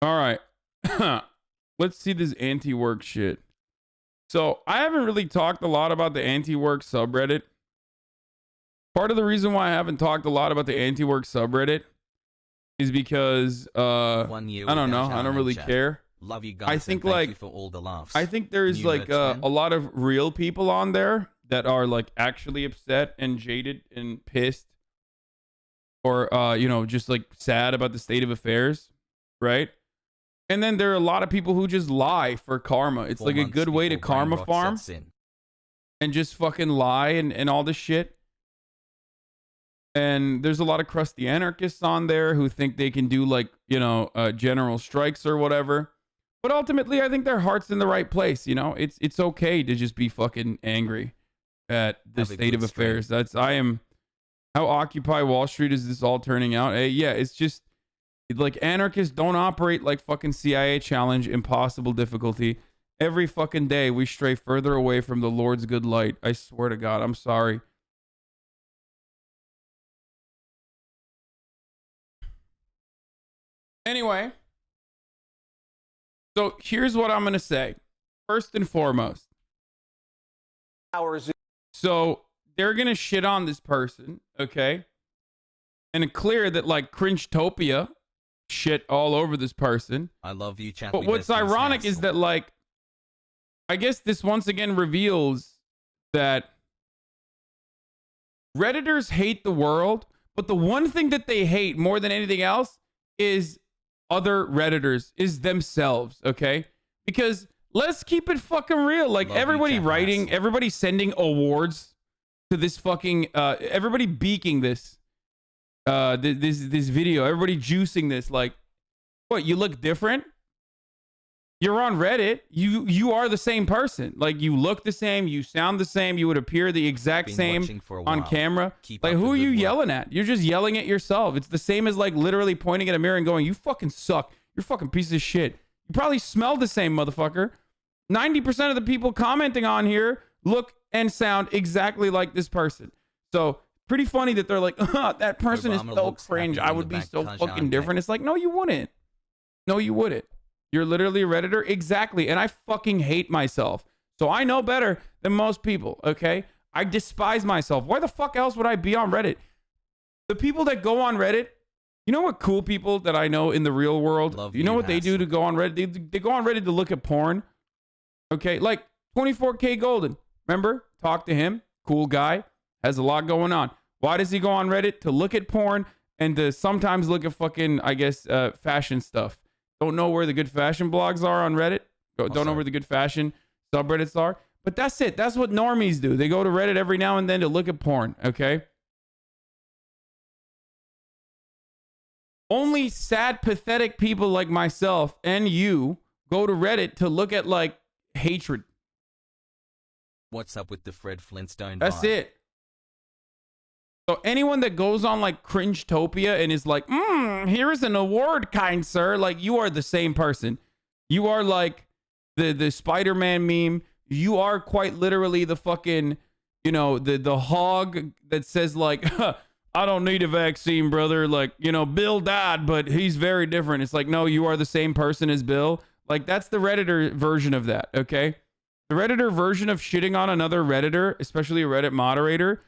All right. Let's see this anti-work shit. So I haven't really talked a lot about the anti-work subreddit. Part of the reason why I haven't talked a lot about the anti-work subreddit is because I don't know. I don't really care. Love you guys. I think thank like you for all the laughs. I think there's like a lot of real people on there that are like actually upset and jaded and pissed, or you know, just like sad about the state of affairs, right? And then there are a lot of people who just lie for karma. It's like a good way to karma farm and just fucking lie and all this shit. And there's a lot of crusty anarchists on there who think they can do like, you know, general strikes or whatever. But ultimately, I think their heart's in the right place. You know, it's okay to just be fucking angry at the state of affairs. How Occupy Wall Street is this all turning out? Yeah, it's just like anarchists don't operate like fucking CIA challenge, impossible difficulty. Every fucking day we stray further away from the Lord's good light. I swear to God, I'm sorry. Anyway, so here's what I'm going to say. First and foremost. So they're going to shit on this person, okay? And it's clear that like Cringetopia shit all over this person. I love you, chat. But what's ironic is that like, I guess this once again reveals that Redditors hate the world, but the one thing that they hate more than anything else is other Redditors, is themselves, okay? Because let's keep it fucking real. Like everybody writing, everybody sending awards to this fucking, everybody beaking this, this video, everybody juicing this. Like, what, you look different? You're on Reddit. You are the same person. Like, you look the same, you sound the same, you would appear the exact same on camera. Like, who are you yelling at? You're just yelling at yourself. It's the same as like literally pointing at a mirror and going, you fucking suck. You're a fucking piece of shit. You probably smell the same, motherfucker. 90% of the people commenting on here look and sound exactly like this person. So pretty funny that they're like, that person is so cringe. I would be so fucking different. It's like, no, you wouldn't. No, you wouldn't. You're literally a Redditor. Exactly. And I fucking hate myself. So I know better than most people. Okay. I despise myself. Why the fuck else would I be on Reddit? The people that go on Reddit, you know what cool people that I know in the real world, you know what they do to go on Reddit? They go on Reddit to look at porn. Okay. Like 24K Golden. Remember? Talk to him. Cool guy. Has a lot going on. Why does he go on Reddit? To look at porn and to sometimes look at fucking, I guess, fashion stuff. Don't know where the good fashion blogs are on Reddit. Don't know where the good fashion subreddits are. But that's it. That's what normies do. They go to Reddit every now and then to look at porn, okay? Only sad, pathetic people like myself and you go to Reddit to look at, like, hatred. What's up with the Fred Flintstone That's vibe? it. So anyone that goes on like Cringetopia and is like, here is an award, kind sir. Like, you are the same person. You are like the Spider-Man meme. You are quite literally the fucking, you know, the hog that says like, I don't need a vaccine, brother. Like, you know, Bill died, but he's very different. It's like, no, you are the same person as Bill. Like, that's the Redditor version of that, okay? The Redditor version of shitting on another Redditor, especially a Reddit moderator,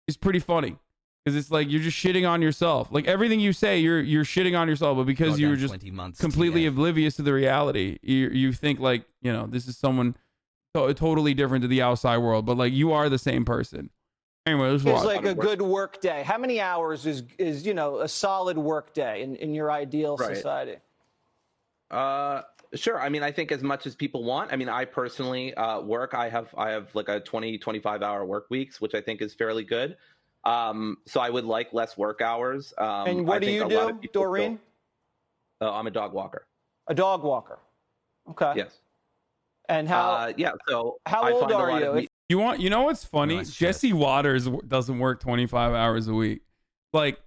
is pretty funny, because it's like you're just shitting on yourself. Like, everything you say, you're shitting on yourself, but because you're just completely oblivious to the reality, you think like, you know, this is someone totally different to the outside world, but like you are the same person. Anyway, it's like a good work day. How many hours is you know, a solid work day in your ideal society? Sure. I mean, I think as much as people want. I mean, I personally work. I have like a 25 hour work weeks, which I think is fairly good. So I would like less work hours. And what do you do, Doreen? I'm a dog walker. A dog walker. Okay. Yes. And how? Yeah. So how old are you? You know what's funny? Nice. Jesse Waters doesn't work 25 hours a week. Like,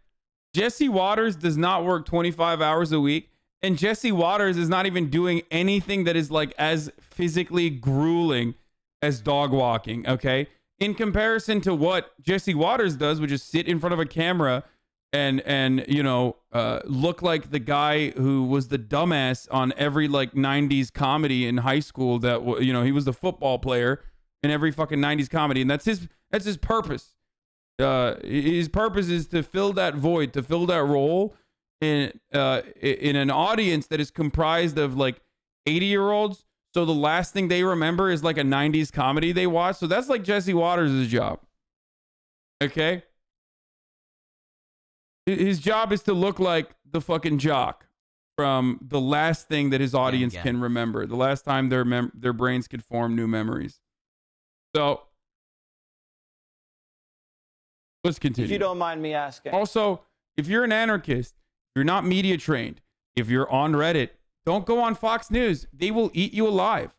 Jesse Waters does not work 25 hours a week. And Jesse Waters is not even doing anything that is like as physically grueling as dog walking, okay? In comparison to what Jesse Waters does, which is sit in front of a camera and you know, look like the guy who was the dumbass on every like 90s comedy in high school that he was the football player in every fucking 90s comedy, and that's his purpose. His purpose is to fill that void, to fill that role in an audience that is comprised of like 80-year-olds. So the last thing they remember is like a 90s comedy they watch. So that's like Jesse Waters' job. Okay? His job is to look like the fucking jock from the last thing that his audience can remember. The last time their brains could form new memories. So let's continue. If you don't mind me asking. Also, if you're an anarchist, you're not media trained. If you're on Reddit, don't go on Fox News. They will eat you alive.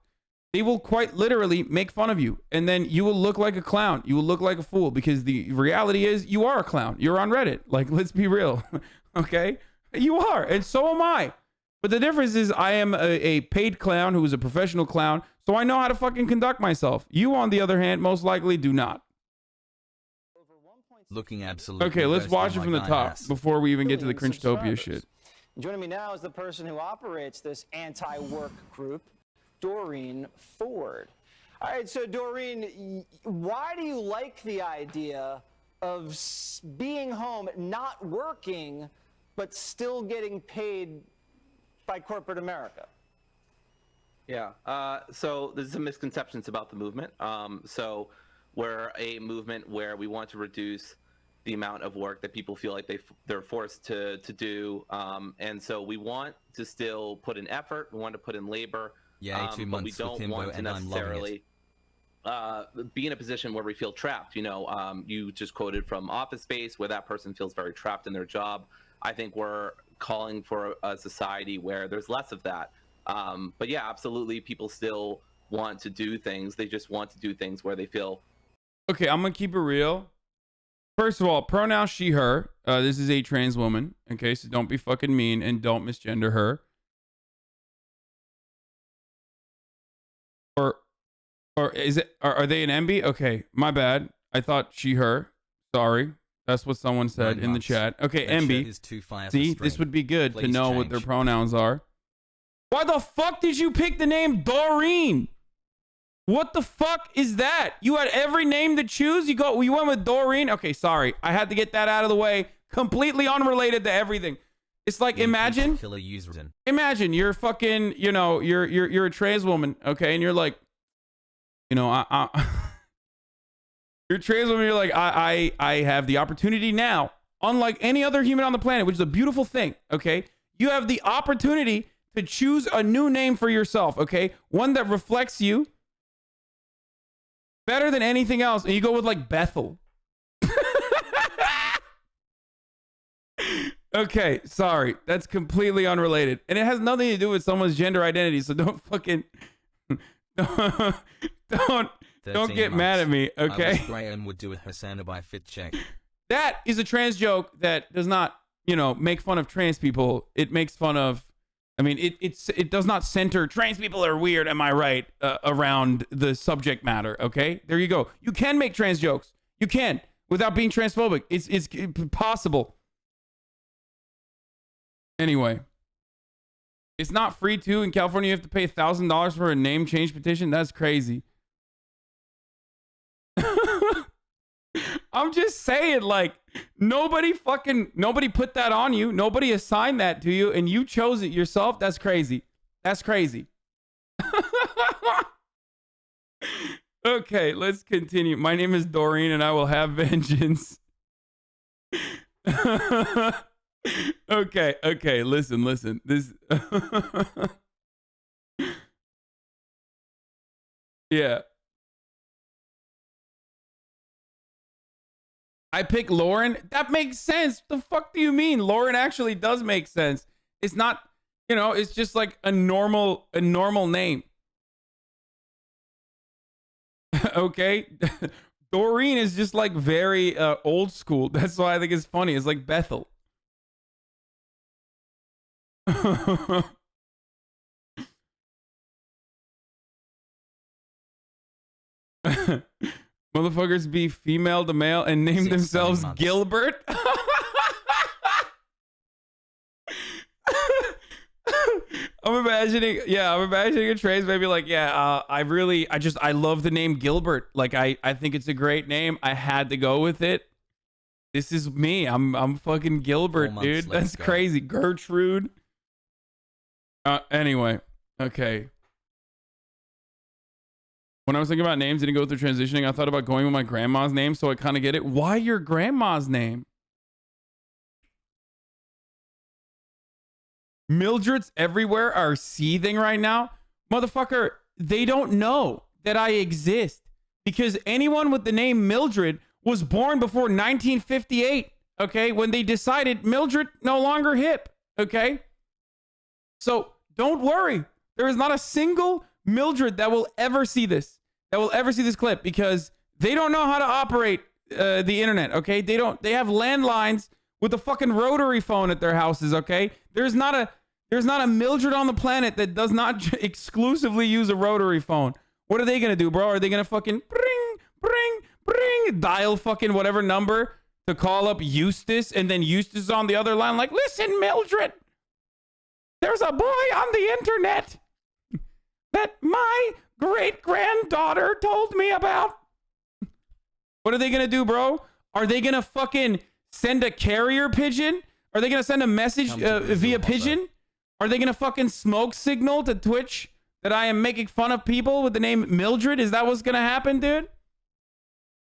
They will quite literally make fun of you. And then you will look like a clown. You will look like a fool because the reality is you are a clown. You're on Reddit. Like, let's be real. Okay? You are. And so am I. But the difference is I am a paid clown who is a professional clown. So I know how to fucking conduct myself. You, on the other hand, most likely do not. Looking absolutely. Okay, let's watch it from the top ass. before we even get to the Cringetopia shit. Joining me now is the person who operates this anti-work group, Doreen Ford. All right, so Doreen, why do you like the idea of being home, not working, but still getting paid by corporate America? Yeah, so there's some misconceptions about the movement. So we're a movement where we want to reduce the amount of work that people feel like they're forced to do. And so we want to still put in effort. We want to put in labor. Yeah, 2 months but we don't with Himbo, want to and I'm loving necessarily be in a position where we feel trapped. You just quoted from Office Space where that person feels very trapped in their job. I think we're calling for a society where there's less of that. But yeah, absolutely, people still want to do things. They just want to do things where they feel. Okay, I'm gonna keep it real. First of all, pronoun she, her. This is a trans woman. Okay, so don't be fucking mean and don't misgender her. Or is it? Are they an MB? Okay, my bad. I thought she, her. Sorry, that's what someone said in the chat. Okay, MB. See, this would be good to know what their pronouns are. Why the fuck did you pick the name Doreen? What the fuck is that? You had every name to choose. You went with Doreen. Okay, sorry. I had to get that out of the way. Completely unrelated to everything. It's like imagine you're fucking, you're a trans woman, okay, and you're like, you're a trans woman. You're like, I have the opportunity now, unlike any other human on the planet, which is a beautiful thing. Okay, you have the opportunity to choose a new name for yourself. Okay, one that reflects you better than anything else, and you go with like Bethel. Okay, sorry, that's completely unrelated, and it has nothing to do with someone's gender identity. So don't fucking don't get mad at me. Okay. I wish Graham would do a Hasanabi fit check. That is a trans joke that does not, make fun of trans people. It makes fun of. I mean, it does not center trans people are weird. Am I right? Around the subject matter. Okay, there you go. You can make trans jokes. You can without being transphobic. It's possible. Anyway, it's not free too. In California, you have to pay $1,000 for a name change petition. That's crazy. I'm just saying, like, nobody put that on you. Nobody assigned that to you, and you chose it yourself. That's crazy. That's crazy. Okay, let's continue. My name is Doreen, and I will have vengeance. Okay, listen. This yeah. I pick Lauren. That makes sense. The fuck do you mean? Lauren actually does make sense. It's not, it's just like a normal name. Okay? Doreen is just like very old school. That's why I think it's funny. It's like Bethel. Motherfuckers be female to male and name themselves Gilbert. I'm imagining a trans maybe like, yeah, I love the name Gilbert. Like, I think it's a great name. I had to go with it. This is me. I'm fucking Gilbert, dude. That's crazy. Gertrude. Anyway, okay. When I was thinking about names, didn't go through transitioning. I thought about going with my grandma's name, so I kind of get it. Why your grandma's name? Mildreds everywhere are seething right now. Motherfucker, they don't know that I exist because anyone with the name Mildred was born before 1958, okay? When they decided Mildred no longer hip, okay? So don't worry. There is not a single Mildred that will ever see this, clip because they don't know how to operate the internet, okay? They have landlines with a fucking rotary phone at their houses, okay? There's not a Mildred on the planet that does not exclusively use a rotary phone. What are they gonna do, bro? Are they gonna fucking dial fucking whatever number to call up Eustace, and then Eustace is on the other line like, listen, Mildred, there's a boy on the internet that my great-granddaughter told me about. What are they gonna do, bro? Are they gonna fucking send a carrier pigeon? Are they gonna send a message via pigeon? Are they gonna fucking smoke signal to Twitch that I am making fun of people with the name Mildred? Is that what's gonna happen, dude?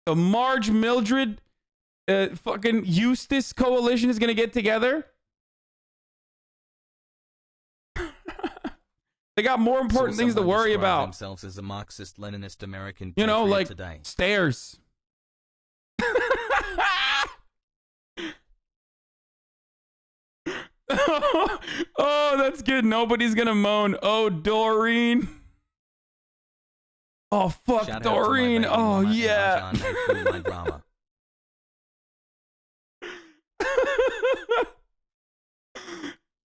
The Marge Mildred fucking Eustace coalition is gonna get together? They got more important things to worry about. Themselves as a Marxist-Leninist American, you know, like today. Stairs. Oh, that's good. Nobody's gonna moan. Oh, Doreen. Oh, fuck, Shout Doreen. Oh, yeah.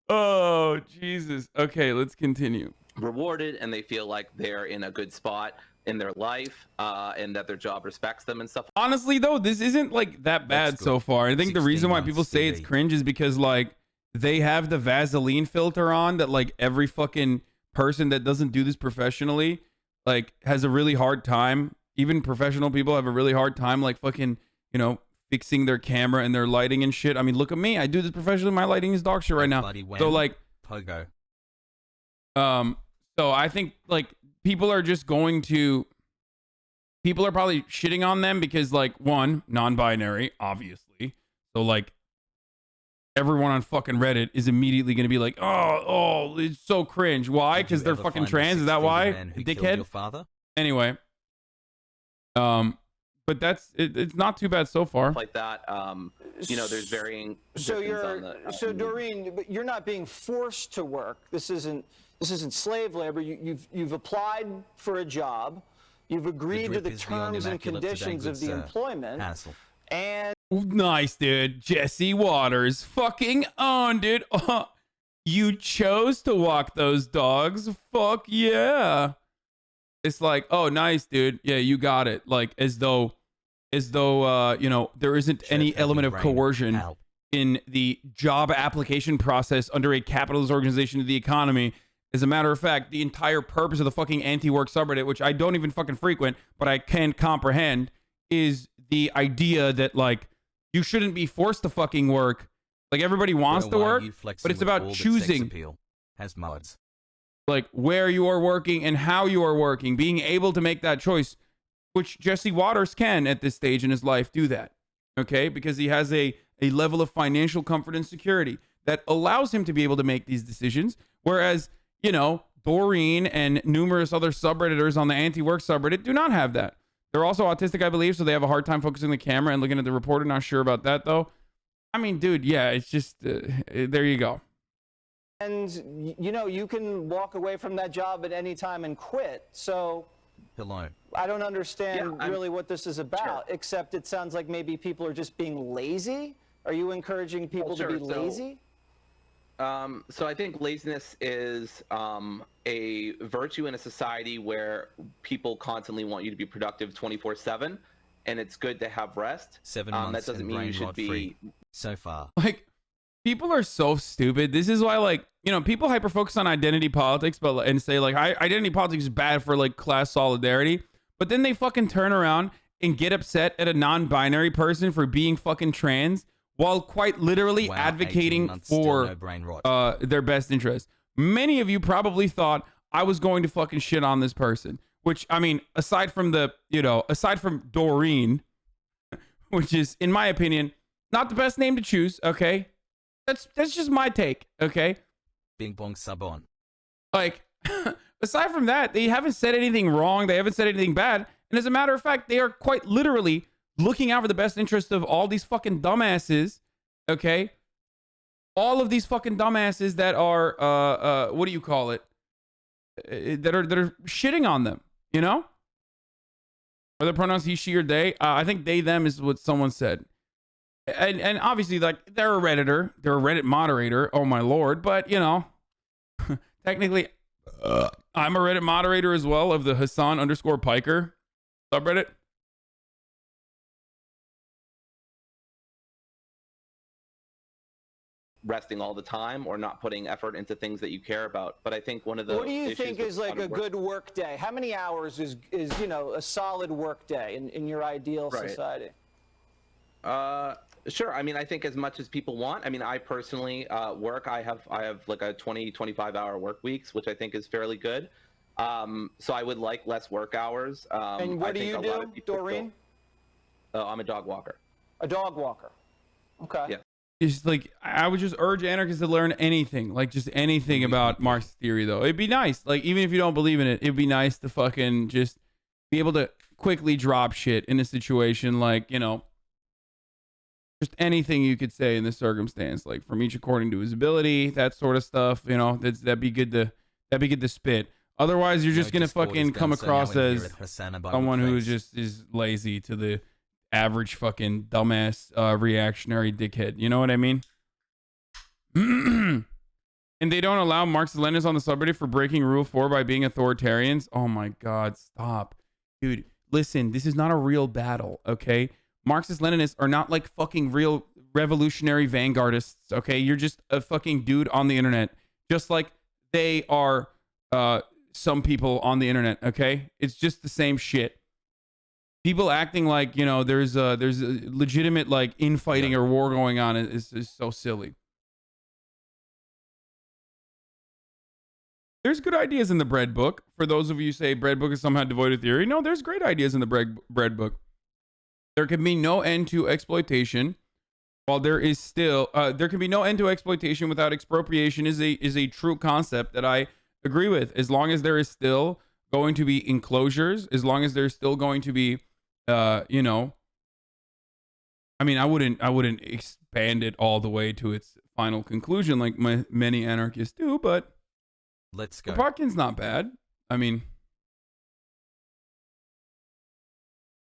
Oh, Jesus. Okay, let's continue. Rewarded, and they feel like they're in a good spot in their life, and that their job respects them and stuff. Honestly, though, this isn't like that bad so far. I think the reason why people say it's cringe is because like they have the Vaseline filter on that like every fucking person that doesn't do this professionally like has a really hard time. Even professional people have a really hard time like fucking, you know, fixing their camera and their lighting and shit. I mean, look at me. I do this professionally. My lighting is dog shit right now. So like Pogo. So I think like people are probably shitting on them because like one, non-binary, obviously. So like everyone on fucking Reddit is immediately going to be like, oh, it's so cringe. Why? Because they're fucking trans. Is that why? Dickhead. Your father? Anyway. But it's not too bad so far. Like that. You know, there's varying. So Doreen, but you're not being forced to work. This isn't slave labor. You've applied for a job. You've agreed to the terms and conditions of the employment. Hassle. And nice, dude. Jesse Waters. Fucking on, dude. You chose to walk those dogs. Fuck yeah. It's like, oh, nice, dude. Yeah, you got it. Like as though you know, there isn't any element of coercion in the job application process under a capitalist organization of the economy. As a matter of fact, the entire purpose of the fucking Antiwork subreddit, which I don't even fucking frequent, but I can comprehend, is the idea that like you shouldn't be forced to fucking work. Like everybody wants to work, but it's about choosing has mods. Like where you are working and how you are working, being able to make that choice, which Jesse Waters can at this stage in his life do that. Okay? Because he has a level of financial comfort and security that allows him to be able to make these decisions. Whereas, you know, Doreen and numerous other subredditors on the Antiwork subreddit do not have that. They're also autistic, I believe, so they have a hard time focusing the camera and looking at the reporter. Not sure about that, though. I mean, dude, yeah, it's just, there you go. And, you know, you can walk away from that job at any time and quit. So Hello. I don't understand really what this is about, except it sounds like maybe people are just being lazy. Are you encouraging people to be lazy? So I think laziness is a virtue in a society where people constantly want you to be productive 24/7, and it's good to have rest. 7 months that doesn't mean you should be so far. Like, people are so stupid. This is why, like, you know, people hyper focus on identity politics, but and say like identity politics is bad for like class solidarity, but then they fucking turn around and get upset at a non-binary person for being fucking trans while quite literally Wow, 18 advocating months, still for no brain rot. their best interest. Many of you probably thought I was going to fucking shit on this person, which, I mean, aside from Doreen, which is, in my opinion, not the best name to choose, okay? That's just my take, okay? Bing bong sub on. Like, aside from that, they haven't said anything wrong. They haven't said anything bad. And as a matter of fact, they are quite literally looking out for the best interest of all these fucking dumbasses, okay? All of these fucking dumbasses that are, what do you call it? That are shitting on them, you know? Are the pronouns he, she, or they? I think they, them is what someone said. And obviously, like, they're a Redditor. They're a Reddit moderator. Oh, my Lord. But, you know, technically, I'm a Reddit moderator as well of the Hasan_Piker subreddit. Resting all the time or not putting effort into things that you care about. But I think one of the What do you issues think with is like a work- good work day? How many hours is you know, a solid work day in your ideal Right. society? Sure. I mean, I think as much as people want. I mean, I personally work. I have like a 25 hour work weeks, which I think is fairly good. So I would like less work hours. And what I do think you a lot do, of people Doreen? I'm a dog walker. A dog walker. Okay. Yeah. It's like, I would just urge anarchists to learn anything, like just anything about Marxist theory, though. It'd be nice. Like, even if you don't believe in it, it'd be nice to fucking just be able to quickly drop shit in a situation, like, you know, just anything you could say in this circumstance, like from each according to his ability, that sort of stuff, you know, that'd be good to spit. Otherwise, you're just gonna fucking come across as someone who just is lazy to the average fucking dumbass reactionary dickhead. You know what I mean? And they don't allow Marxist-Leninists on the subreddit for breaking Rule 4 by being authoritarians. Oh my God, stop. Dude, listen, this is not a real battle, okay? Marxist-Leninists are not like fucking real revolutionary vanguardists, okay? You're just a fucking dude on the internet, just like they are some people on the internet, okay? It's just the same shit. People acting like, you know, there's a legitimate like infighting or war going on is so silly. There's good ideas in the bread book. For those of you who say bread book is somehow devoid of theory, no, there's great ideas in the bread book. There can be no end to exploitation, while there is still there can be no end to exploitation without expropriation is a true concept that I agree with. As long as there is still going to be enclosures, as long as there's still going to be you know, I mean, I wouldn't expand it all the way to its final conclusion like many anarchists do, but Let's go. the parking's not bad. I mean,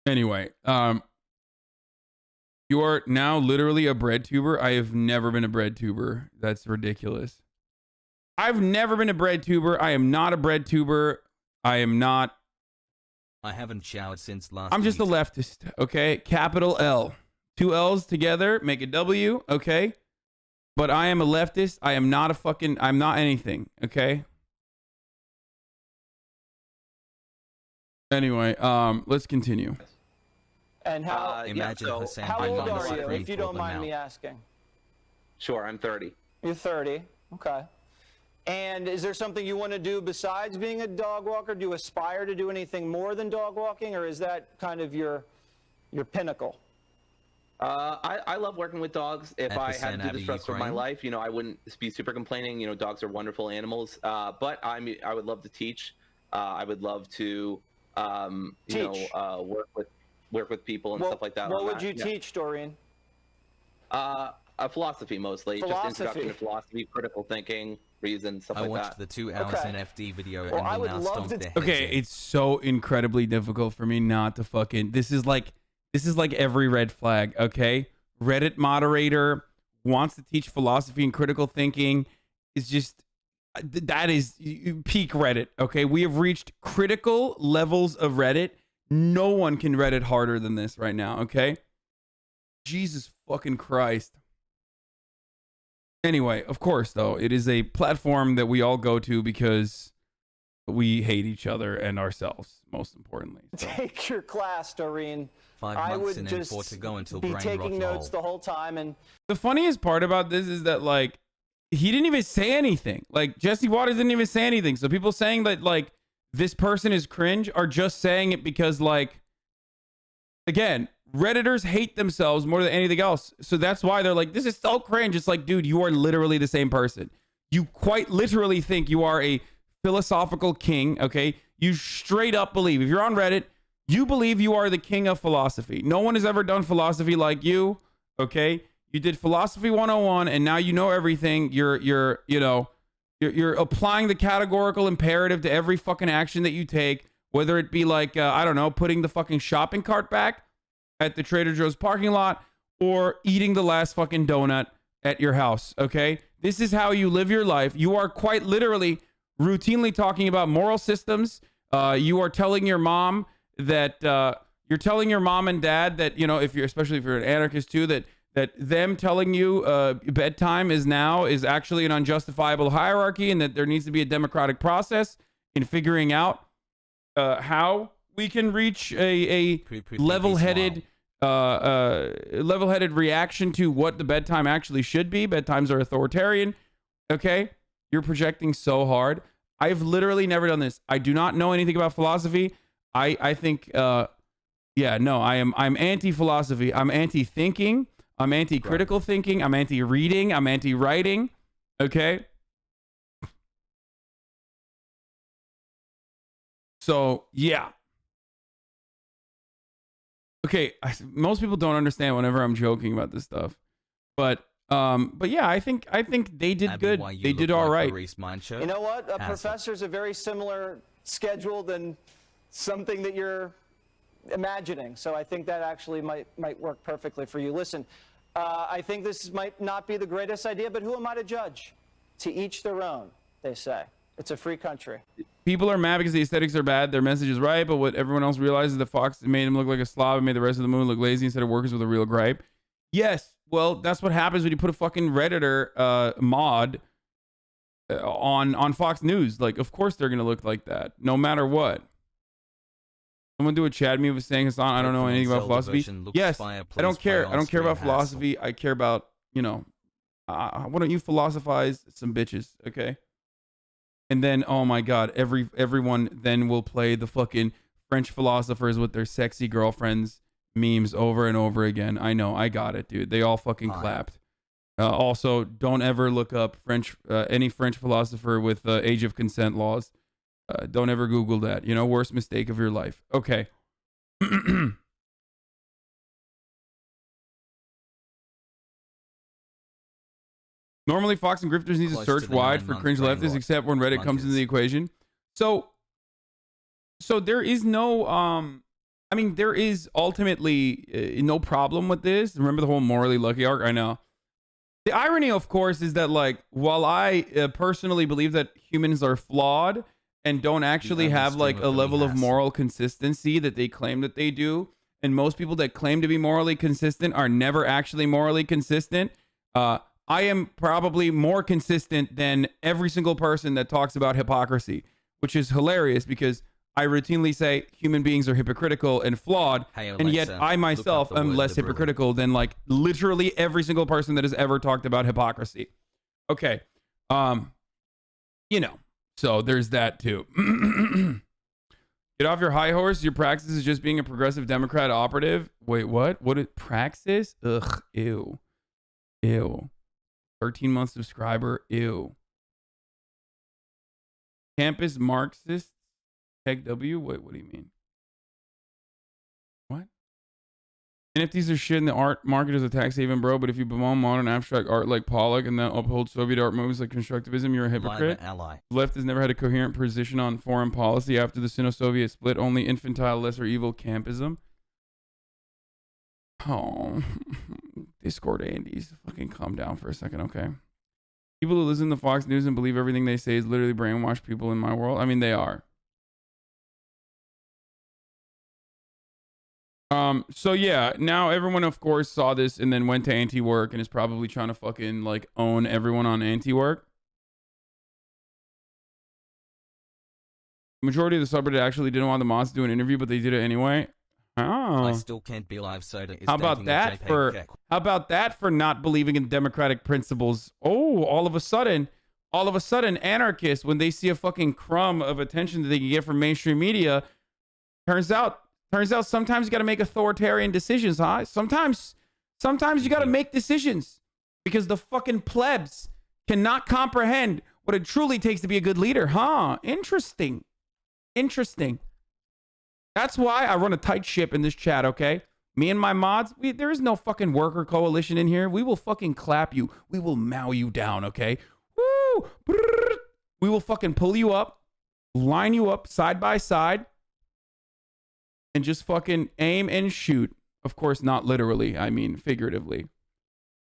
anyway, you are now literally a bread tuber. I have never been a bread tuber. That's ridiculous. I've never been a bread tuber. I am not a bread tuber. I am not. I haven't showered since last I'm just a week. leftist, okay? Capital L. 2 L's together make a W, okay? But I am a leftist. I am not a fucking, I'm not anything, okay? Anyway, let's continue. And how Imagine so Hassan how being old on the are you, Supreme if you Court don't mind now. me asking? Sure, I'm 30. You're 30. Okay. And is there something you want to do besides being a dog walker? Do you aspire to do anything more than dog walking, or is that kind of your pinnacle? I love working with dogs. If At I had to do Hasanabi, this rest of my Ukraine? life, you know, I wouldn't be super complaining. You know, dogs are wonderful animals. But I would love to teach. I would love to, you Teach. know, work with people and stuff like that. What on would that. you Yeah. teach, Doreen? Philosophy mostly, just introduction to philosophy, critical thinking, reason, stuff I like watched that. the 2 hours Okay. in FD video Well, and I will would now love stomp to- their heads Okay, in. it's so incredibly difficult for me not to fucking. This is like every red flag. Okay, Reddit moderator wants to teach philosophy and critical thinking. Is just that is peak Reddit. Okay, we have reached critical levels of Reddit. No one can Reddit harder than this right now. Okay, Jesus fucking Christ. Anyway, of course, though, it is a platform that we all go to because we hate each other and ourselves, most importantly. So. Take your class, Doreen. 5 I months would and just then 4 to go until be brain taking rot notes lol. the whole time. And The funniest part about this is that, like, he didn't even say anything. Like, Jesse Waters didn't even say anything. So people saying that, like, this person is cringe are just saying it because, like, again, Redditors hate themselves more than anything else. So that's why they're like, this is so cringe. It's like, dude, you are literally the same person. You quite literally think you are a philosophical king, okay? You straight up believe, if you're on Reddit, you believe you are the king of philosophy. No one has ever done philosophy like you, okay? You did philosophy 101 and now you know everything. You're applying the categorical imperative to every fucking action that you take, whether it be like, I don't know, putting the fucking shopping cart back at the Trader Joe's parking lot or eating the last fucking donut at your house, okay? This is how you live your life. You are quite literally routinely talking about moral systems. You are telling your mom that you're telling your mom and dad that, you know, especially if you're an anarchist too, that them telling you bedtime is actually an unjustifiable hierarchy and that there needs to be a democratic process in figuring out how we can reach a level-headed reaction to what the bedtime actually should be. Bedtimes are authoritarian. Okay, you're projecting so hard. I've literally never done this. I do not know anything about philosophy. I think I'm anti-philosophy. I'm anti-thinking. I'm anti-critical thinking. I'm anti-reading. I'm anti-writing. Okay. So yeah. Okay, most people don't understand whenever I'm joking about this stuff, but yeah, I think they did Abby, good. why you They look did all like right. Reese Mindshare? you know what? A Hasan. professor's a very similar schedule than something that you're imagining. So I think that actually might work perfectly for you. Listen, I think this might not be the greatest idea, but who am I to judge? To each their own, they say. It's a free country. People are mad because the aesthetics are bad. Their message is right, but what everyone else realizes is that Fox made him look like a slob and made the rest of the moon look lazy instead of workers with a real gripe. Yes, well, that's what happens when you put a fucking Redditor mod on Fox News. Like, of course they're gonna look like that, no matter what. Someone do a Chad meme of saying, Hasan, I don't know anything about philosophy. Yes, I don't care. I don't care about philosophy. I care about, you know, why don't you philosophize some bitches, okay? And then, oh my God, everyone then will play the fucking French philosophers with their sexy girlfriends memes over and over again. I know, I got it, dude. They all fucking clapped. Also, don't ever look up any French philosopher with age of consent laws. Don't ever Google that. You know, worst mistake of your life. Okay. Normally, Fox and grifters need to search wide for cringe leftists, except when Reddit comes into the equation. So there is no, I mean, there is ultimately no problem with this. Remember the whole morally lucky arc? I know. The irony, of course, is that, like, while I personally believe that humans are flawed and don't actually have, like, a level of moral consistency that they claim that they do, and most people that claim to be morally consistent are never actually morally consistent, I am probably more consistent than every single person that talks about hypocrisy, which is hilarious because I routinely say human beings are hypocritical and flawed, and yet I myself am less hypocritical than, like, literally every single person that has ever talked about hypocrisy. Okay. You know, so there's that too. Get off your high horse. Your praxis is just being a progressive Democrat operative. Wait, what? What is praxis? Ugh, ew. 13-month subscriber. Ew. Campus Marxist. Tech W. Wait, what do you mean? What? NFTs are shit in the art market as a tax haven, bro. But if you bemoan modern abstract art like Pollock and then uphold Soviet art moves like constructivism, you're a hypocrite. The left has never had a coherent position on foreign policy after the Sino-Soviet split. Only infantile, lesser evil campism. Oh, Discord Andes. Fucking calm down for a second, okay? People who listen to Fox News and believe everything they say is literally brainwashed people in my world. I mean, they are. So yeah, now everyone of course saw this and then went to Antiwork and is probably trying to fucking like own everyone on Antiwork. Majority of the subreddit actually didn't want the mods to do an interview, but they did it anyway. Oh. I still can't be live. Soda is How about dating a that JPEG for check. how about that for not believing in democratic principles? Oh, all of a sudden, anarchists, when they see a fucking crumb of attention that they can get from mainstream media, turns out sometimes you got to make authoritarian decisions, huh? Sometimes you got to make decisions because the fucking plebs cannot comprehend what it truly takes to be a good leader, huh? Interesting. That's why I run a tight ship in this chat, okay? Me and my mods, there is no fucking worker coalition in here. We will fucking clap you. We will mow you down, okay? Woo! We will fucking pull you up, line you up side by side, and just fucking aim and shoot. Of course, not literally. I mean, figuratively.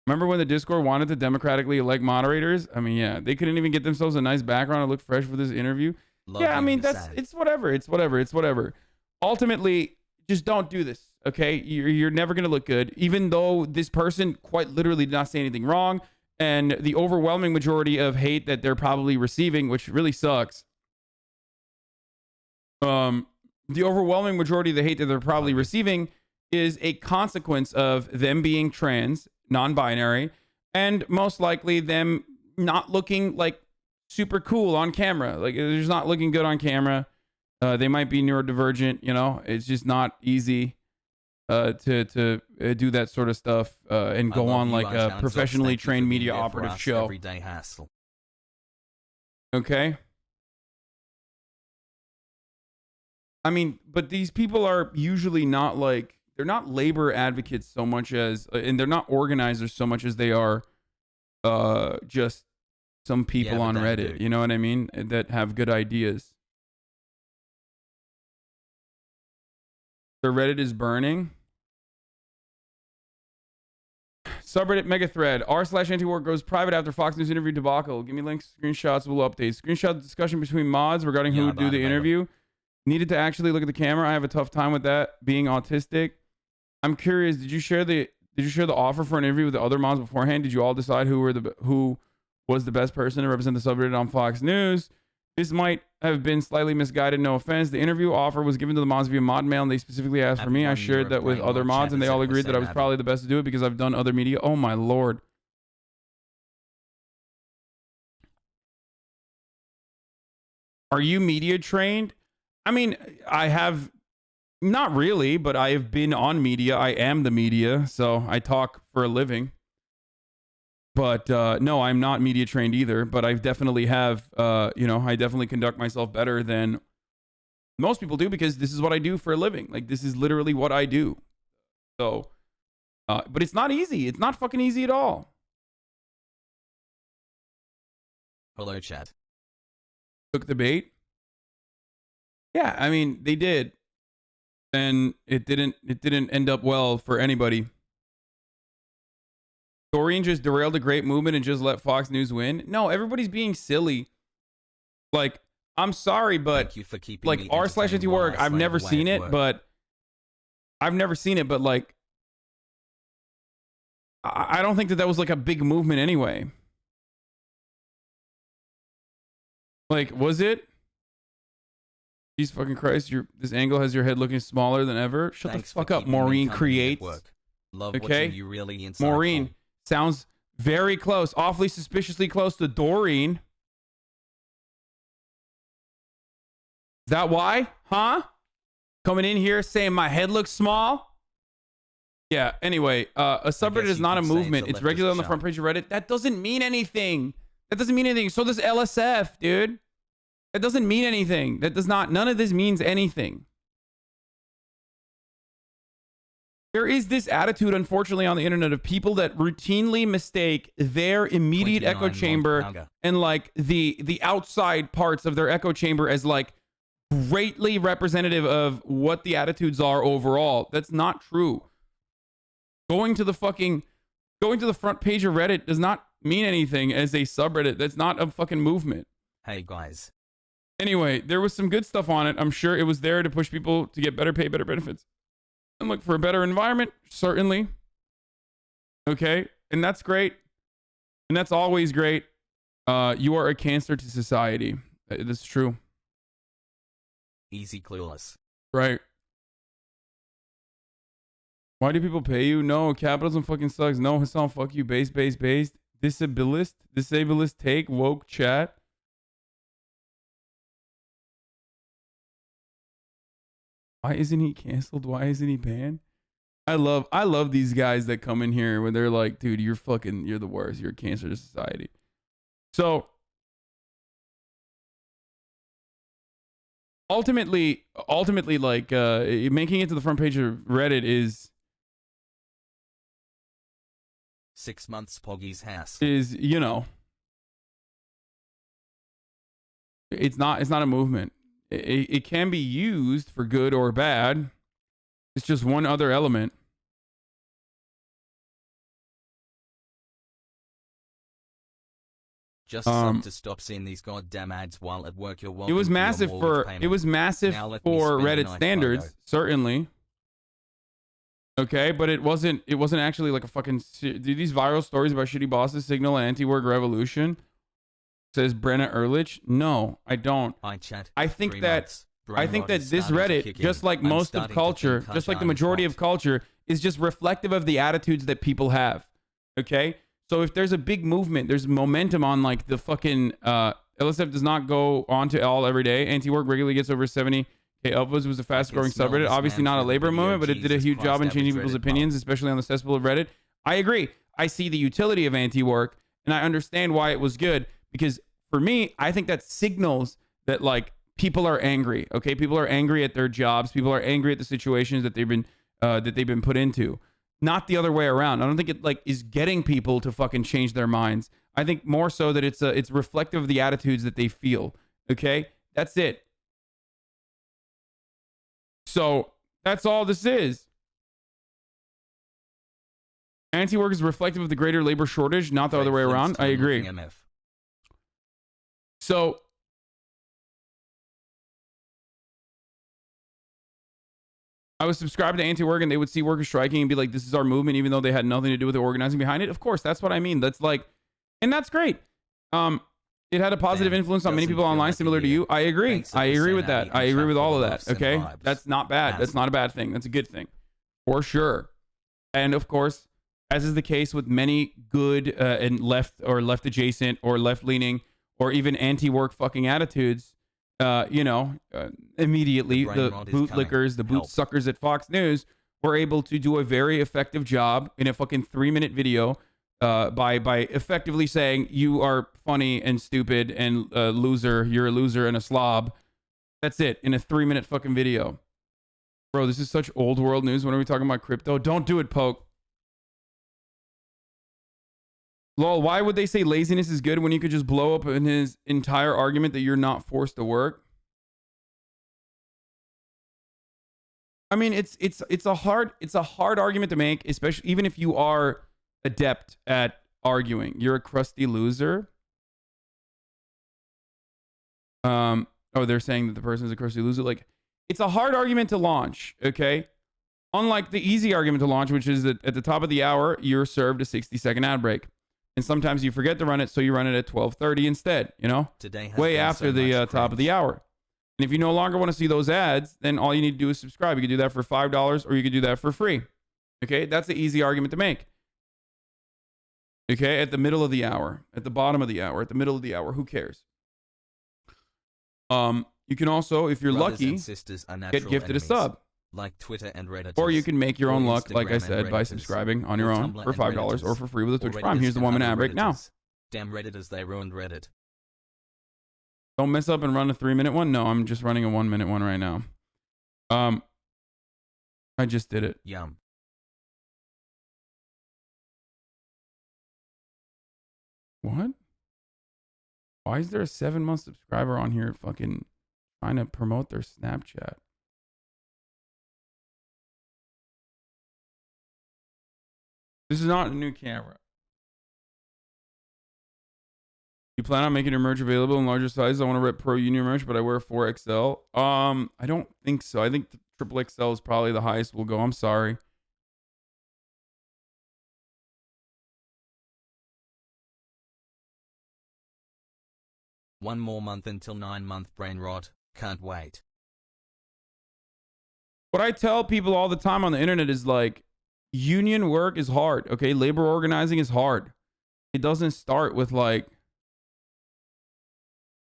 Remember when the Discord wanted to democratically elect moderators? I mean, yeah, they couldn't even get themselves a nice background to look fresh for this interview. Yeah, I mean, it's whatever. Ultimately, just don't do this, okay? You're never going to look good, even though this person quite literally did not say anything wrong. And the overwhelming majority of hate that they're probably receiving, which really sucks. The overwhelming majority of the hate that they're probably receiving is a consequence of them being trans, non-binary, and most likely them not looking like super cool on camera. Like, they're just not looking good on camera. They might be neurodivergent, you know. It's just not easy to do that sort of stuff and go on like a professionally trained media operative show. Everyday hassle. Okay. I mean, but these people are usually not like, they're not labor advocates so much as, and they're not organizers so much as they are just some people on Reddit. You know what I mean? That have good ideas. The Reddit is burning. Subreddit mega thread. r/Antiwork goes private after Fox News interview debacle. Give me links, screenshots, we'll update. Screenshot discussion between mods regarding who would do the interview. Needed to actually look at the camera. I have a tough time with that, being autistic. I'm curious, did you share the offer for an interview with the other mods beforehand? Did you all decide who was the best person to represent the subreddit on Fox News? This might have been slightly misguided, no offense. The interview offer was given to the mods via mod mail, and they specifically asked for me. I shared that with other mods, and they all agreed that I was probably the best to do it because I've done other media. Oh my lord. Are you media trained? I mean, I have not really, but I have been on media. I am the media, so I talk for a living. But no, I'm not media trained either, but I definitely have, I definitely conduct myself better than most people do because this is what I do for a living. Like, this is literally what I do. So, but it's not easy. It's not fucking easy at all. Hello, chat. Took the bait. Yeah, I mean, they did. And it didn't end up well for anybody. Doreen just derailed a great movement and just let Fox News win. No, everybody's being silly. Like, I'm sorry, but thank you for keeping like r/Antiwork, I've never seen it, but like, I don't think that was like a big movement anyway. Like, was it? Jesus fucking Christ, this angle has your head looking smaller than ever. Shut the fuck up, Maureen Creates. Love okay, you really insightful. Maureen sounds very close, awfully suspiciously close to Doreen. Is that why? Huh? Coming in here saying my head looks small? Yeah, anyway, a subreddit is not a movement. It's regular on the front page of Reddit. That doesn't mean anything. That doesn't mean anything. So does LSF, dude. That doesn't mean anything. None of this means anything. There is this attitude, unfortunately, on the internet of people that routinely mistake their immediate echo chamber and like the outside parts of their echo chamber as like greatly representative of what the attitudes are overall. That's not true. Going to the front page of Reddit does not mean anything as a subreddit. That's not a fucking movement. Hey guys. Anyway, there was some good stuff on it. I'm sure it was there to push people to get better pay, better benefits. and look for a better environment, certainly. Okay, and that's great, and that's always great. You are a cancer to society. That's true. Easy clueless. Right. Why do people pay you? No, capitalism fucking sucks. No, Hasan, fuck you. Base. Disabilist take, woke chat. Why isn't he canceled? Why isn't he banned? I love these guys that come in here when they're like, dude, you're the worst. You're a cancer to society. So ultimately, like making it to the front page of Reddit is 6 months Poggy's house. It's not a movement. It can be used for good or bad. It's just one other element. Just sub to stop seeing these goddamn ads while at work. You're welcome. It was massive for Reddit standards, photo. certainly. Okay, but it wasn't actually like a fucking. Dude, these viral stories about shitty bosses, Signal, and Antiwork Revolution. Says Brenna Ehrlich. No, I don't. I think that this Reddit, just like most of culture, just like the majority of culture, is just reflective of the attitudes that people have. Okay, so if there's a big movement, there's momentum on like the fucking LSF does not go on to all every day. Antiwork regularly gets over 70K upvotes. Was the fastest growing subreddit. Obviously not a labor movement, but it did a huge job in changing people's opinions, especially on the cesspool of Reddit. I agree. I see the utility of Antiwork, and I understand why it was good, because for me, I think that signals that like people are angry. Okay, people are angry at their jobs. People are angry at the situations that they've been put into. Not the other way around. I don't think it like is getting people to fucking change their minds. I think more so that it's reflective of the attitudes that they feel. Okay, that's it. So that's all this is. Anti-work is reflective of the greater labor shortage, not the other way around. I agree. So I was subscribed to Antiwork, and they would see workers striking and be like, this is our movement, even though they had nothing to do with the organizing behind it. Of course, that's what I mean. That's like, and that's great. It had a positive influence on many people online, similar to you. I agree. I agree with that. I agree with all of that. Okay. That's not bad. That's not a bad thing. That's a good thing. For sure. And of course, as is the case with many good and left or left adjacent or left leaning or even anti-work fucking attitudes, immediately the bootlickers, the boot suckers at Fox News were able to do a very effective job in a fucking 3-minute video by effectively saying you are funny and stupid and loser, you're a loser and a slob. That's it, in a 3-minute fucking video. Bro, this is such old world news. When are we talking about crypto? Don't do it, Poke. Lol, why would they say laziness is good when you could just blow up in his entire argument that you're not forced to work? I mean, it's a hard argument to make, especially even if you are adept at arguing. You're a crusty loser. They're saying that the person is a crusty loser. Like, it's a hard argument to launch, okay? Unlike the easy argument to launch, which is that at the top of the hour, you're served a 60-second ad break. And sometimes you forget to run it, so you run it at 12:30 instead, way after the top of the hour. And if you no longer want to see those ads, then all you need to do is subscribe. You can do that for $5 or you can do that for free. Okay, that's the easy argument to make. Okay, at the middle of the hour, at the bottom of the hour, at the middle of the hour, who cares? You can also, if you're lucky, get gifted a sub. Like Twitter and Reddit. Or you can make your own luck, like I said, by subscribing on your own for $5 or for free with a Twitch Prime. Here's the 1 minute ad break now. Damn Redditors, they ruined Reddit. Don't mess up and run a 3-minute one. No, I'm just running a 1-minute one right now. I just did it. Yum. What? Why is there a 7-month subscriber on here fucking trying to promote their Snapchat? This is not a new camera. You plan on making your merch available in larger sizes? I want to rep Pro Union merch, but I wear 4XL. I don't think so. I think triple XL is probably the highest we'll go. I'm sorry. One more month until 9-month brain rot. Can't wait. What I tell people all the time on the internet is like, union work is hard. Okay, labor organizing is hard. It doesn't start with like.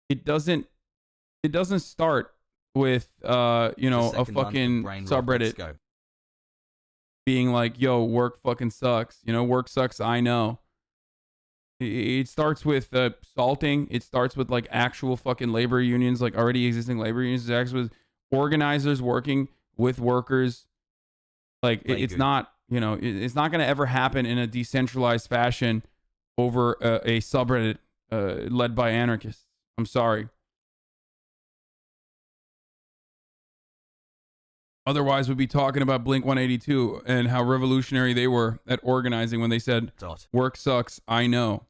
It doesn't start with you know, a fucking subreddit being like, yo, work fucking sucks. You know, work sucks. I know. It starts with salting. It starts with like actual fucking labor unions, like already existing labor unions. It starts with organizers working with workers. Like it's not, you know, it's not going to ever happen in a decentralized fashion over a subreddit led by anarchists. I'm sorry. Otherwise, we'd be talking about Blink 182 and how revolutionary they were at organizing when they said, work sucks, I know.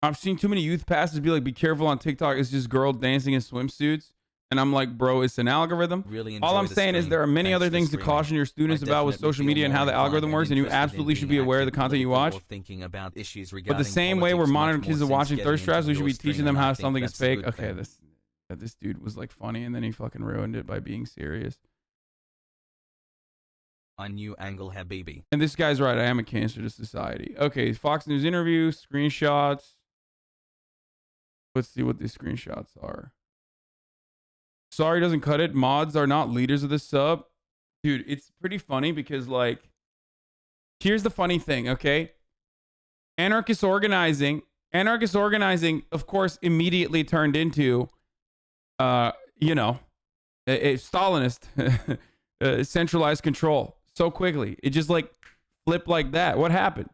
I've seen too many youth pastors be like, be careful on TikTok. It's just girls dancing in swimsuits. And I'm like, bro, it's an algorithm. Really all I'm saying is there are many other things to caution your students about with social media and how the algorithm works, and you absolutely should be aware of the content you watch. But the same way we're monitoring kids are watching thirst traps, we should be teaching them how something is fake. Okay, this dude was like funny, and then he fucking ruined it by being serious. I knew Angle Habibi. And this guy's right. I am a cancer to society. Okay, Fox News interview, screenshots. Let's see what these screenshots are. Sorry doesn't cut it. Mods are not leaders of the sub. Dude, it's pretty funny because, like, here's the funny thing, okay? Anarchist organizing, of course, immediately turned into, you know, a Stalinist centralized control so quickly. It just, like, flipped like that. What happened?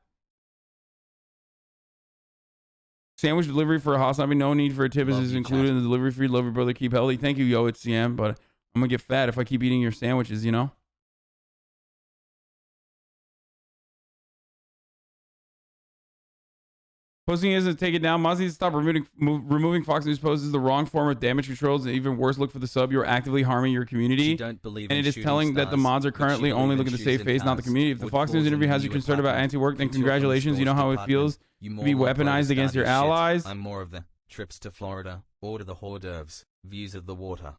Sandwich delivery for a Hasanabi. No need for a tip. Is included in the delivery fee. Love your brother. Keep healthy. Thank you, yo. It's CM. But I'm going to get fat if I keep eating your sandwiches, you know? Posting isn't take it down. Mozzie, stop removing Fox News posts is the wrong form of damage control. It's an even worse look for the sub. You're actively harming your community. Don't believe and it is telling that the mods are currently only looking to save face, not the community. If the Fox News interview has you concerned about anti-work, then congratulations. You know how it feels to be weaponized against your allies. I'm more of the trips to Florida, order the hors d'oeuvres, views of the water.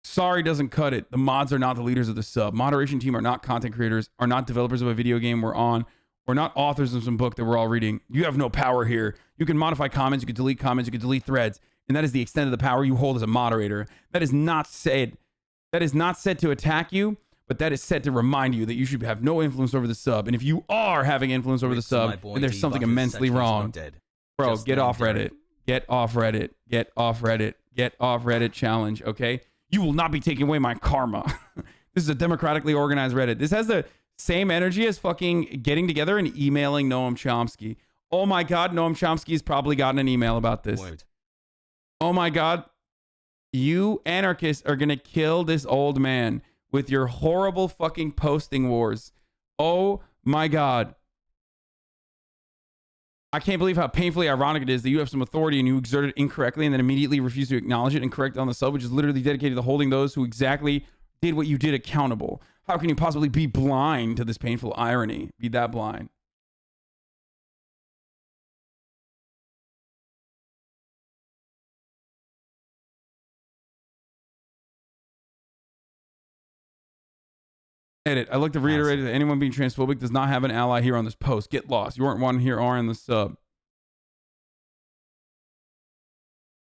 Sorry doesn't cut it. The mods are not the leaders of the sub. Moderation team are not content creators, are not developers of a video game we're on. We're not authors of some book that we're all reading. You have no power here. You can modify comments, you can delete comments, you can delete threads, and that is the extent of the power you hold as a moderator. That is not said to attack you, but that is said to remind you that you should have no influence over the sub. And if you are having influence over the sub, then there's something immensely wrong. Bro, get off Reddit. Get off Reddit. Get off Reddit. Get off Reddit challenge, okay? You will not be taking away my karma. This is a democratically organized Reddit. This has the same energy as fucking getting together and emailing Noam Chomsky. Oh my God, Noam Chomsky has probably gotten an email about this. Word. Oh my God, you anarchists are going to kill this old man with your horrible fucking posting wars. Oh my God. I can't believe how painfully ironic it is that you have some authority and you exert it incorrectly and then immediately refuse to acknowledge it and correct it on the sub, which is literally dedicated to holding those who exactly did what you did accountable. How can you possibly be blind to this painful irony? Be that blind. Edit. I'd like to reiterate that anyone being transphobic does not have an ally here on this post. Get lost. You weren't one here or in the sub.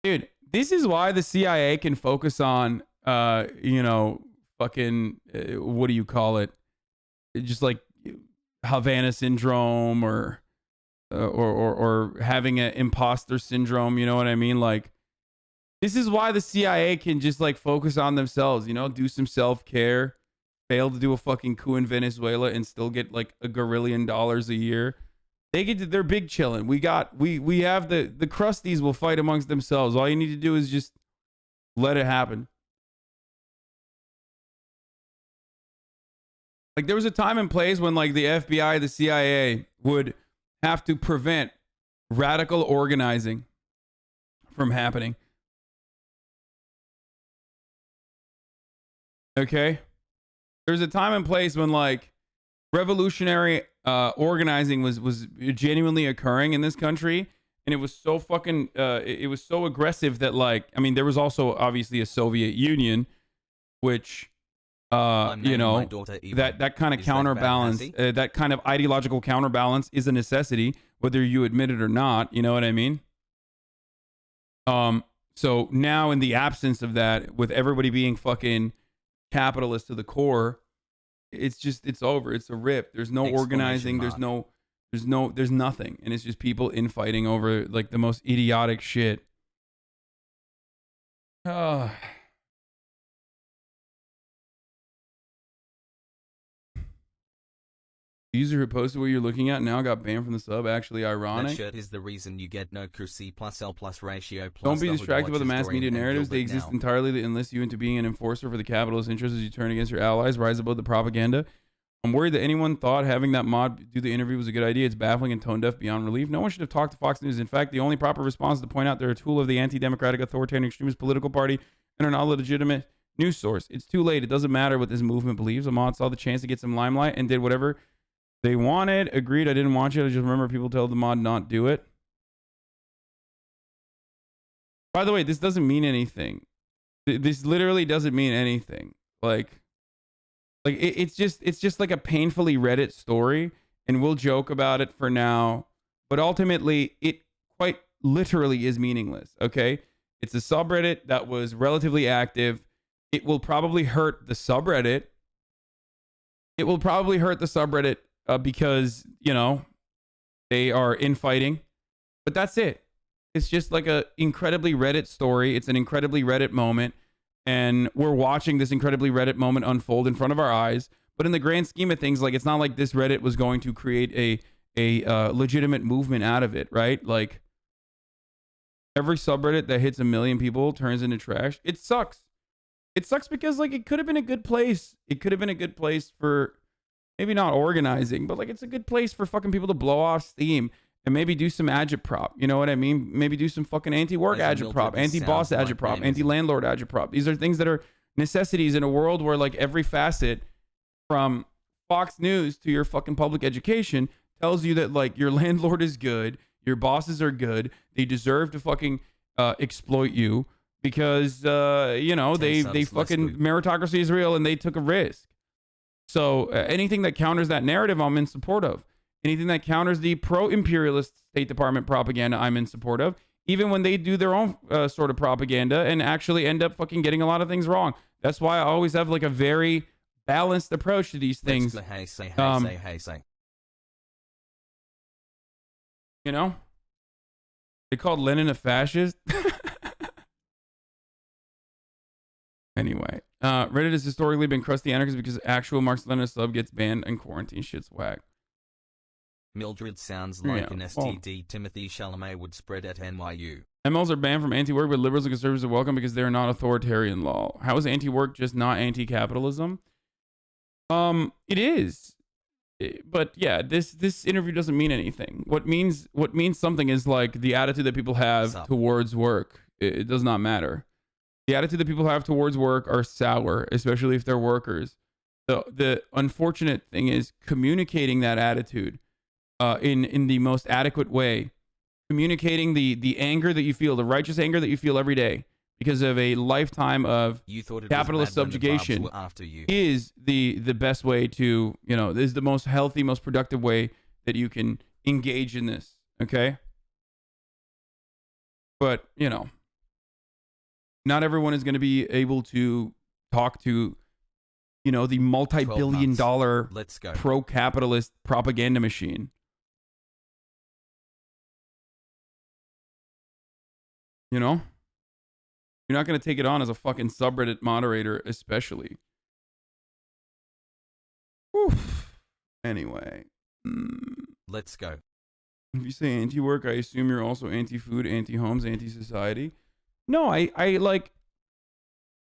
Dude, this is why the CIA can focus on, you know, fucking, what do you call it? Just like Havana syndrome or having an imposter syndrome. You know what I mean? Like, this is why the CIA can just like focus on themselves, you know, do some self-care, fail to do a fucking coup in Venezuela and still get like $1 gazillion a year. They're big chilling. We have the crusties will fight amongst themselves. All you need to do is just Let it happen. Like, there was a time and place when, like, the FBI, the CIA would have to prevent radical organizing from happening. Okay? There's a time and place when, like, revolutionary organizing was genuinely occurring in this country, and it was so fucking it was so aggressive that, like, I mean, there was also obviously a Soviet Union, which you know, that kind of counterbalance, that kind of ideological counterbalance is a necessity, whether you admit it or not. You know what I mean? So now, in the absence of that, with everybody being fucking capitalist to the core, it's over. It's a rip. There's no organizing. There's nothing. And it's just people infighting over, like, the most idiotic shit. User who posted what you're looking at now got banned from the sub. Actually ironic. That shirt is the reason you get no QC plus L plus ratio plus. Don't be distracted by the mass media narratives. They exist entirely to enlist you into being an enforcer for the capitalist interests as you turn against your allies. Rise above the propaganda. I'm worried that anyone thought having that mod do the interview was a good idea. It's baffling and tone deaf beyond relief. No one should have talked to Fox News. In fact, the only proper response is to point out they're a tool of the anti-democratic, authoritarian, extremist political party and are not a legitimate news source. It's too late. It doesn't matter what this movement believes. A mod saw the chance to get some limelight and did whatever they wanted. Agreed. I didn't watch it. I just remember people tell the mod not do it. By the way, this doesn't mean anything. This literally doesn't mean anything. Like it's just like a painfully Reddit story, and we'll joke about it for now, but ultimately it quite literally is meaningless. Okay, it's a subreddit that was relatively active. It will probably hurt the subreddit. Because, you know, they are infighting, but that's it. It's just like a incredibly Reddit story. It's an incredibly Reddit moment, and we're watching this incredibly Reddit moment unfold in front of our eyes. But in the grand scheme of things, like, it's not like this Reddit was going to create a legitimate movement out of it, right? Like, every subreddit that hits 1 million people turns into trash. It sucks. It sucks because, like, it could have been a good place. It could have been a good place for maybe not organizing, but, like, it's a good place for fucking people to blow off steam and maybe do some agitprop. You know what I mean? Maybe do some fucking anti-work agitprop, anti-boss agitprop, anti-landlord agitprop. These are things that are necessities in a world where, like, every facet from Fox News to your fucking public education tells you that, like, your landlord is good, your bosses are good, they deserve to fucking exploit you because, you know, they fucking meritocracy is real and they took a risk. So anything that counters that narrative, I'm in support of. Anything that counters the pro-imperialist State Department propaganda, I'm in support of. Even when they do their own sort of propaganda and actually end up fucking getting a lot of things wrong. That's why I always have, like, a very balanced approach to these things. You know? They called Lenin a fascist. Anyway, Reddit has historically been crusty anarchist because actual Marxist-Leninist sub gets banned and quarantine. Shit's whack. Mildred sounds like an STD Timothy Chalamet would spread at NYU. MLs are banned from anti-work, but liberals and conservatives are welcome because they're not authoritarian law. How is anti-work just not anti-capitalism? It is. But yeah, this interview doesn't mean anything. What means something is, like, the attitude that people have towards work. It does not matter. The attitude that people have towards work are sour, especially if they're workers. The unfortunate thing is communicating that attitude in the most adequate way, communicating the anger that you feel, the righteous anger that you feel every day because of a lifetime of capitalist subjugation is the best way to, you know, is the most healthy, most productive way that you can engage in this. Okay. But, you know, not everyone is going to be able to talk to, you know, the multi-billion-dollar pro-capitalist propaganda machine. You know? You're not going to take it on as a fucking subreddit moderator, especially. Oof. Anyway. Let's go. If you say anti-work, I assume you're also anti-food, anti-homes, anti-society. No, I like,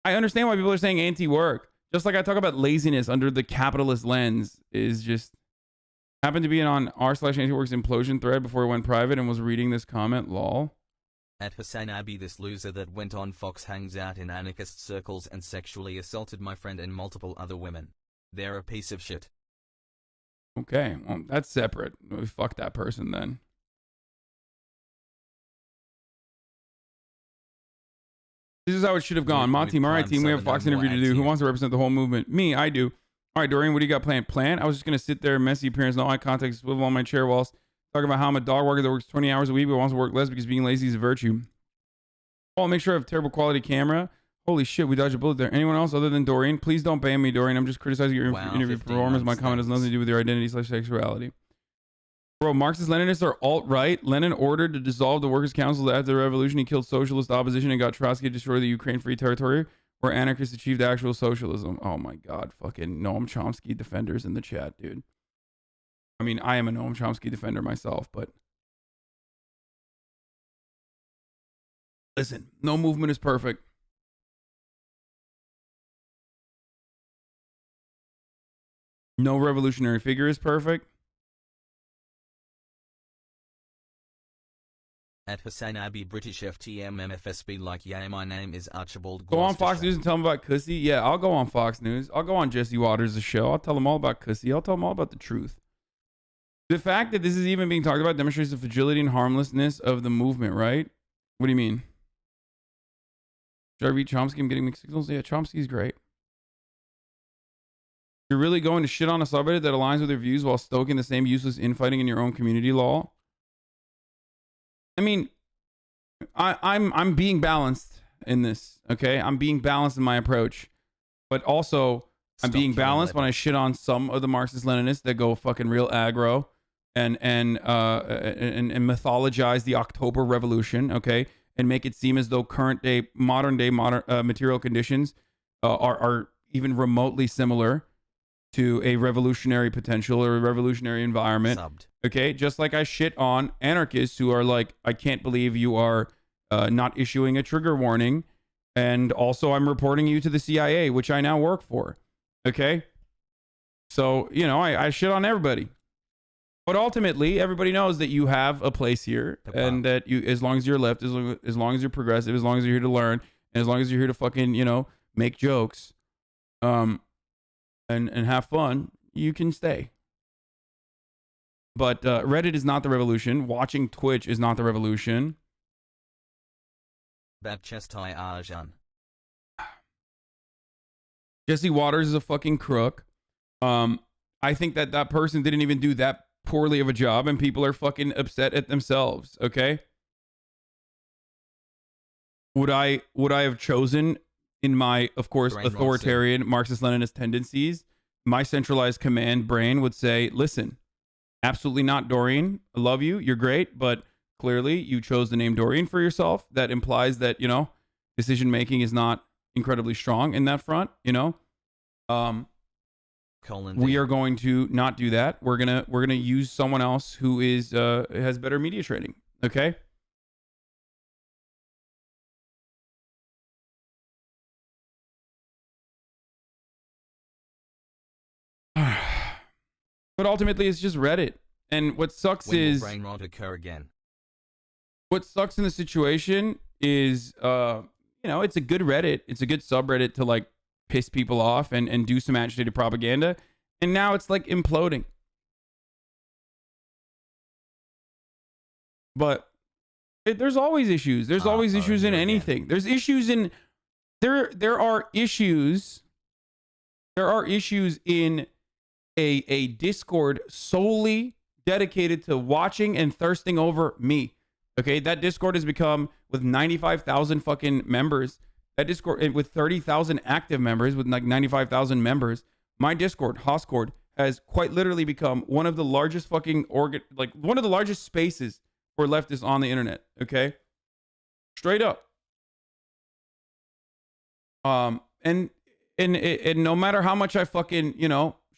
I understand why people are saying anti-work. Just like I talk about laziness under the capitalist lens is just happened to be on r/Antiwork's implosion thread before it went private and was reading this comment. Lol. At Hasanabi, this loser that went on Fox hangs out in anarchist circles and sexually assaulted my friend and multiple other women. They're a piece of shit. Okay, well, that's separate. Fuck that person then. This is how it should have gone. Ma team, all right, team, we have a Fox interview to do. Who wants to represent the whole movement? Me, I do. All right, Dorian, what do you got planned? I was just going to sit there, messy appearance, no eye contact, swivel on my chair whilst talking about how I'm a dog worker that works 20 hours a week but wants to work less because being lazy is a virtue. I'll make sure I have terrible quality camera. Holy shit, we dodged a bullet there. Anyone else other than Dorian? Please don't ban me, Dorian. I'm just criticizing your interview performance. My comment has nothing to do with your identity/sexuality. Bro, Marxist-Leninists are alt-right. Lenin ordered to dissolve the Workers' Council after the revolution. He killed socialist opposition and got Trotsky to destroy the Ukraine Free Territory, where anarchists achieved actual socialism. Oh my god, fucking Noam Chomsky defenders in the chat, dude. I mean, I am a Noam Chomsky defender myself, but listen, no movement is perfect. No revolutionary figure is perfect. At Hasanabi, British FTM MFSB like, yeah, my name is Archibald. Go on Fox News and tell them about Cussy. Yeah, I'll go on Fox News. I'll go on Jesse Waters' show. I'll tell them all about Cussy. I'll tell them all about the truth. The fact that this is even being talked about demonstrates the fragility and harmlessness of the movement, right? What do you mean? Should I read Chomsky? I'm getting mixed signals. Yeah, Chomsky's great. You're really going to shit on a subreddit that aligns with your views while stoking the same useless infighting in your own community, lol? I mean, I'm being balanced in this, okay? I'm being balanced in my approach. But also, I'm being balanced when I shit on some of the Marxist-Leninists that go fucking real aggro and mythologize the October Revolution, okay? And make it seem as though modern day material conditions are even remotely similar to a revolutionary potential or a revolutionary environment. Okay, just like I shit on anarchists who are like, I can't believe you are not issuing a trigger warning, and also I'm reporting you to the CIA, which I now work for. Okay, so you know I shit on everybody, but ultimately everybody knows that you have a place here, and that you, as long as you're left, as long as you're progressive, as long as you're here to learn, and as long as you're here to fucking make jokes, and have fun, you can stay. But Reddit is not the revolution. Watching Twitch is not the revolution. Jesse Waters is a fucking crook. I think that person didn't even do that poorly of a job, and people are fucking upset at themselves. Okay. Would I have chosen, in my, of course, authoritarian Marxist-Leninist tendencies, my centralized command brain would say, listen, absolutely not, Dorian. I love you. You're great. But clearly you chose the name Dorian for yourself. That implies that, decision-making is not incredibly strong in that front, we are going to not do that. We're gonna use someone else who is has better media training. Okay. But ultimately, it's just Reddit. And what sucks is brain rot occur again. What sucks in the situation is, it's a good Reddit. It's a good subreddit to like piss people off and do some agitated propaganda. And now it's like imploding. But there's always issues. There's always issues in anything. There's issues in there are issues. There are issues in a Discord solely dedicated to watching and thirsting over me. Okay, that Discord has become, with 95,000 fucking members, that Discord with 30,000 active members, with like 95,000 members, my Discord, Hoscord, has quite literally become one of the largest fucking one of the largest spaces for leftists on the internet. Okay, straight up. And no matter how much I fucking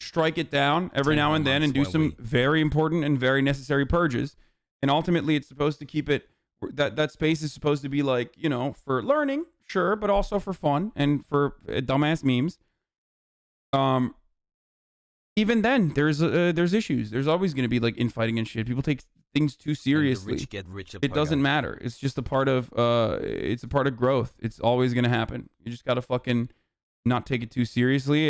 strike it down every now and then and do some very important and very necessary purges, and ultimately it's supposed to keep it, that space is supposed to be like, for learning, sure, but also for fun and for dumbass memes. Even then, there's issues. There's always going to be like infighting and shit. People take things too seriously. Rich get richer It doesn't matter. It's just a part of growth. It's always going to happen. You just got to fucking not take it too seriously.